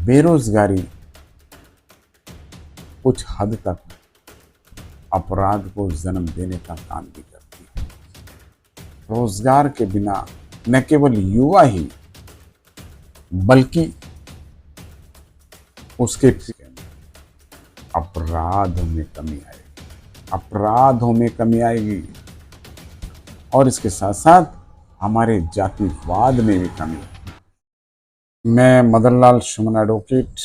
बेरोजगारी कुछ हद तक अपराध को जन्म देने का काम भी करती है। रोजगार के बिना न केवल युवा ही बल्कि उसके अपराधों में कमी आएगी, अपराधों में कमी आएगी और इसके साथ साथ हमारे जातिवाद में भी कमी। मैं मदन लाल सुमन एडवोकेट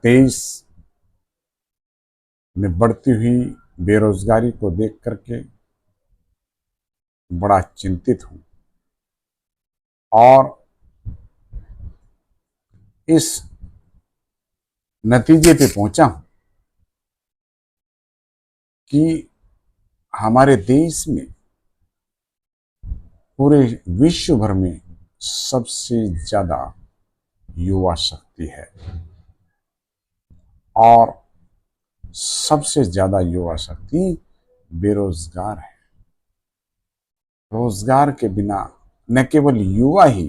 देश में बढ़ती हुई बेरोजगारी को देख करके बड़ा चिंतित हूं और इस नतीजे पे पहुंचा हूं कि हमारे देश में पूरे विश्व भर में सबसे ज्यादा युवा शक्ति है और सबसे ज्यादा युवा शक्ति बेरोजगार है। रोजगार के बिना न केवल युवा ही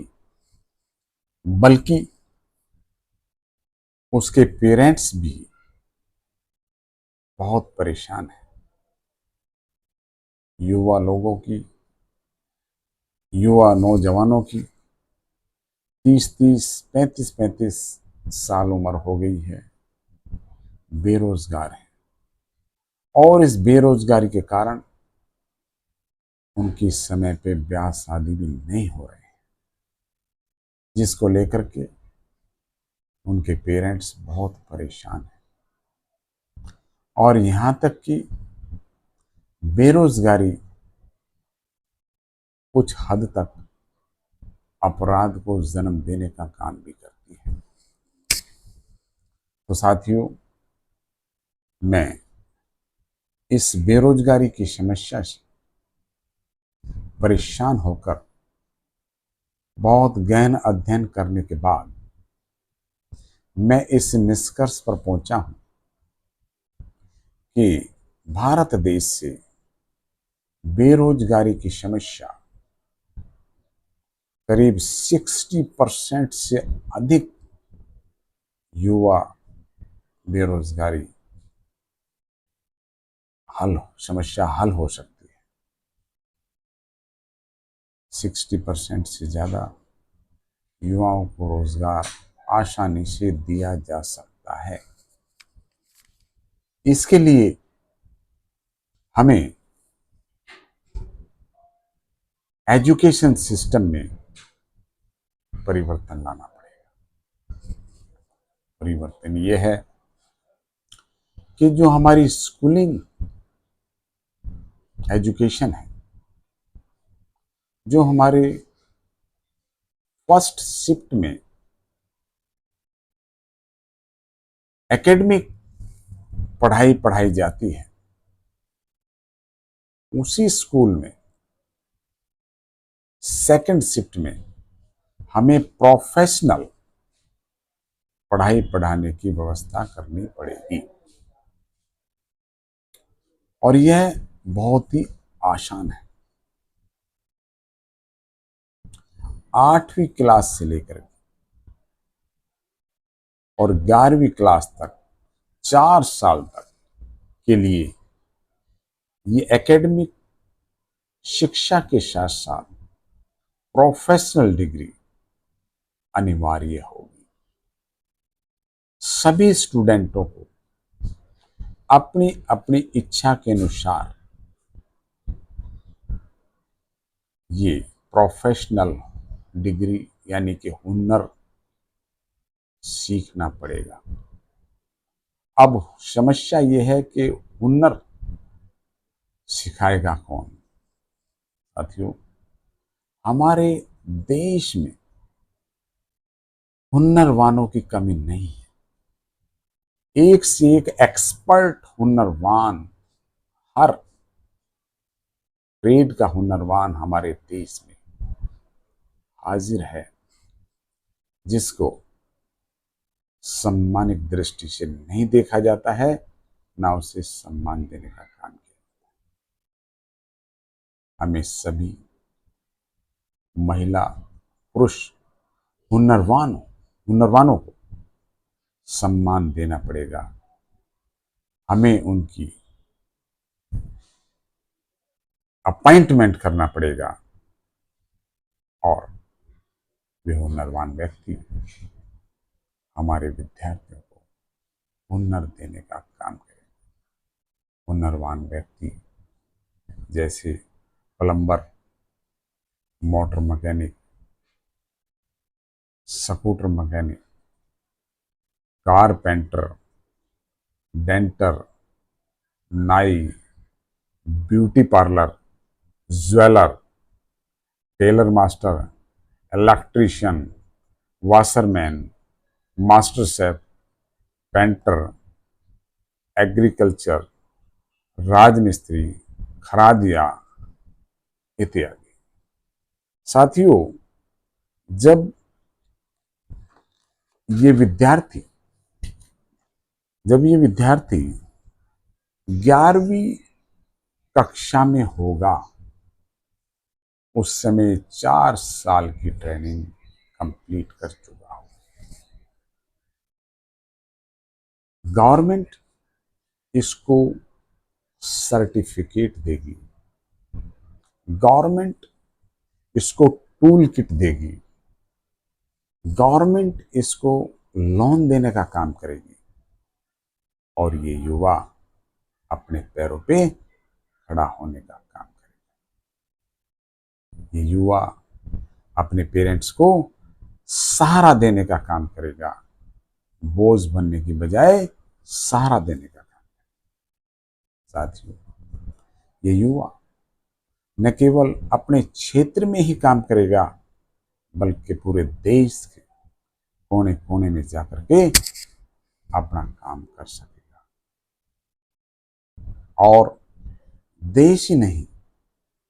बल्कि उसके पेरेंट्स भी बहुत परेशान हैं। युवा लोगों की, युवा नौजवानों की 30-30, 35-35 साल उम्र हो गई है, बेरोजगार है और इस बेरोजगारी के कारण उनकी समय पे ब्याह शादी भी नहीं हो रहे हैं, जिसको लेकर के उनके पेरेंट्स बहुत परेशान हैं और यहां तक कि बेरोजगारी कुछ हद तक अपराध को जन्म देने का काम भी करती है। तो साथियों, मैं इस बेरोजगारी की समस्या से परेशान होकर बहुत गहन अध्ययन करने के बाद मैं इस निष्कर्ष पर पहुंचा हूं कि भारत देश से बेरोजगारी की समस्या करीब 60% से अधिक युवा बेरोजगारी समस्या हल हो सकती है। 60% से ज्यादा युवाओं को रोजगार आसानी से दिया जा सकता है। इसके लिए हमें एजुकेशन सिस्टम में परिवर्तन लाना पड़ेगा। परिवर्तन यह है कि जो हमारी स्कूलिंग एजुकेशन है, जो हमारे फर्स्ट शिफ्ट में एकेडमिक पढ़ाई पढ़ाई जाती है, उसी स्कूल में सेकंड शिफ्ट में हमें प्रोफेशनल पढ़ाई पढ़ाने की व्यवस्था करनी पड़ेगी और यह बहुत ही आसान है। 8वीं क्लास से लेकर और 11वीं क्लास तक 4 साल तक के लिए ये एकेडमिक शिक्षा के साथ साथ प्रोफेशनल डिग्री अनिवार्य होगी। सभी स्टूडेंटों को अपनी अपनी इच्छा के अनुसार ये प्रोफेशनल डिग्री यानी कि हुनर सीखना पड़ेगा। अब समस्या ये है कि हुनर सिखाएगा कौन? साथियों, हमारे देश में हुनरवानों की कमी नहीं है। एक से एक एक्सपर्ट हुनरवान, हर ट्रेड का हुनरवान हमारे देश में हाजिर है, जिसको सम्मानित दृष्टि से नहीं देखा जाता है, ना उसे सम्मान देने का काम किया। हमें सभी महिला पुरुष हुनरवानों को सम्मान देना पड़ेगा। हमें उनकी अपॉइंटमेंट करना पड़ेगा और वे हुनरवान व्यक्ति हमारे विद्यार्थियों को हुनर देने का काम करें। हुनरवान व्यक्ति जैसे plumber, motor mechanic, scooter mechanic, carpenter, denter, नाई, beauty parlour, jeweller, tailor master, electrician, washerman, master chef, painter, agriculture, राजमिस्त्री, खरादिया इत्यादि। साथियों, जब ये विद्यार्थी जब ये विद्यार्थी 11वीं कक्षा में होगा, उस समय 4 साल की ट्रेनिंग कंप्लीट कर चुका हो। गवर्नमेंट इसको सर्टिफिकेट देगी, गवर्नमेंट इसको टूल किट देगी, गवर्नमेंट इसको लोन देने का काम करेगी और ये युवा अपने पैरों पे खड़ा होने का काम करेगा। ये युवा अपने पेरेंट्स को सहारा देने का काम करेगा, बोझ बनने की बजाय सहारा देने का काम करेगा। साथियों, ये युवा न केवल अपने क्षेत्र में ही काम करेगा, बल्कि पूरे देश के कोने कोने में जाकर के अपना काम कर सकेगा और देश ही नहीं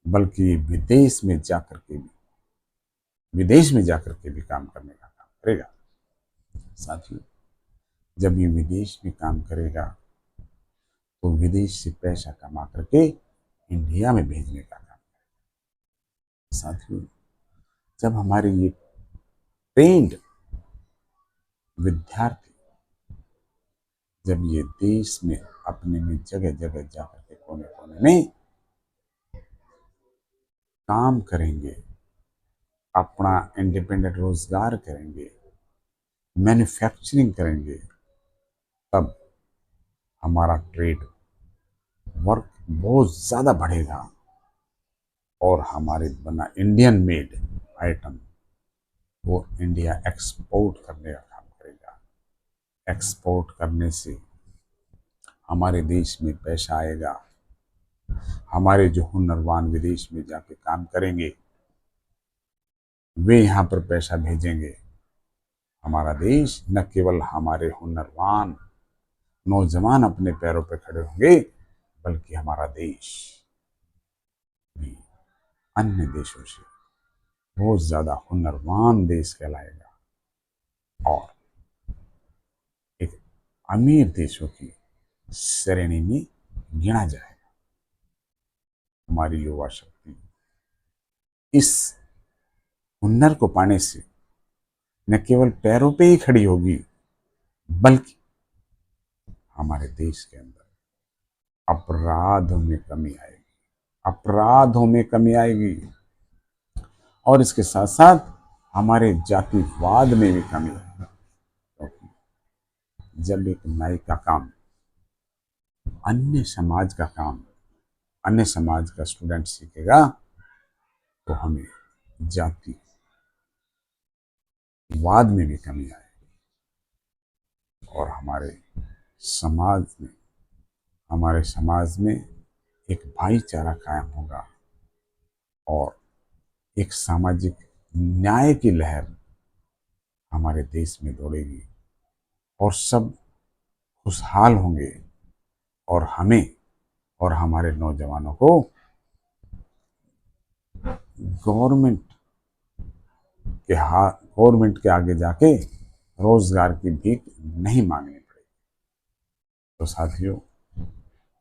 बल्कि विदेश में जाकर के भी काम करने का काम करेगा। साथियों, जब ये विदेश में काम करेगा तो विदेश से पैसा कमा करके इंडिया में भेजने का काम करेगा। साथियों, जब हमारे ये ट्रेंड विद्यार्थी जब ये देश में अपने में जगह जगह जाकर के कोने कोने में काम करेंगे, अपना इंडिपेंडेंट रोजगार करेंगे, मैन्युफैक्चरिंग करेंगे, तब हमारा ट्रेड वर्क बहुत ज़्यादा बढ़ेगा और हमारे बना इंडियन मेड आइटम वो इंडिया एक्सपोर्ट करने का काम करेगा। एक्सपोर्ट करने से हमारे देश में पैसा आएगा। हमारे जो हुनरवान विदेश में जाके काम करेंगे वे यहाँ पर पैसा भेजेंगे। हमारा देश न केवल हमारे हुनरवान नौजवान अपने पैरों पर खड़े होंगे, बल्कि हमारा देश भी अन्य देशों से बहुत ज्यादा हुनरवान देश कहलाएगा और एक अमीर देशों की श्रेणी में गिना जाएगा। हमारी युवा शक्ति इस हुनर को पाने से न केवल पैरों पे ही खड़ी होगी, बल्कि हमारे देश के अंदर अपराधों में कमी आएगी और इसके साथ साथ हमारे जातिवाद में भी कमी आएगी। क्योंकि जब एक नाई का काम अन्य समाज का स्टूडेंट सीखेगा तो हमें जातिवाद में भी कमी आएगी और हमारे समाज में एक भाईचारा कायम होगा और एक सामाजिक न्याय की लहर हमारे देश में दौड़ेगी और सब खुशहाल होंगे और हमें और हमारे नौजवानों को गवर्नमेंट के आगे जाके रोजगार की भीख नहीं मांगनी पड़ेगी। तो साथियों,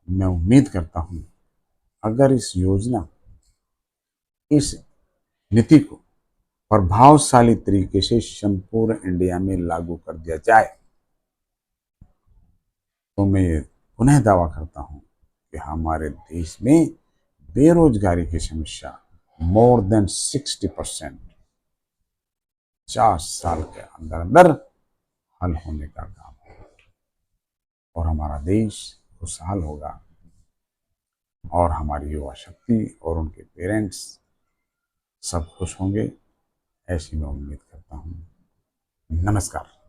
मैं उम्मीद करता हूं अगर इस नीति को प्रभावशाली तरीके से संपूर्ण इंडिया में लागू कर दिया जाए, तो मैं पुनः दावा करता हूं कि हमारे देश में बेरोजगारी की समस्या मोर देन 60% 4 साल के अंदर अंदर हल होने का काम है और हमारा देश खुशहाल होगा और हमारी युवा शक्ति और उनके पेरेंट्स सब खुश होंगे, ऐसी मैं उम्मीद करता हूँ। नमस्कार।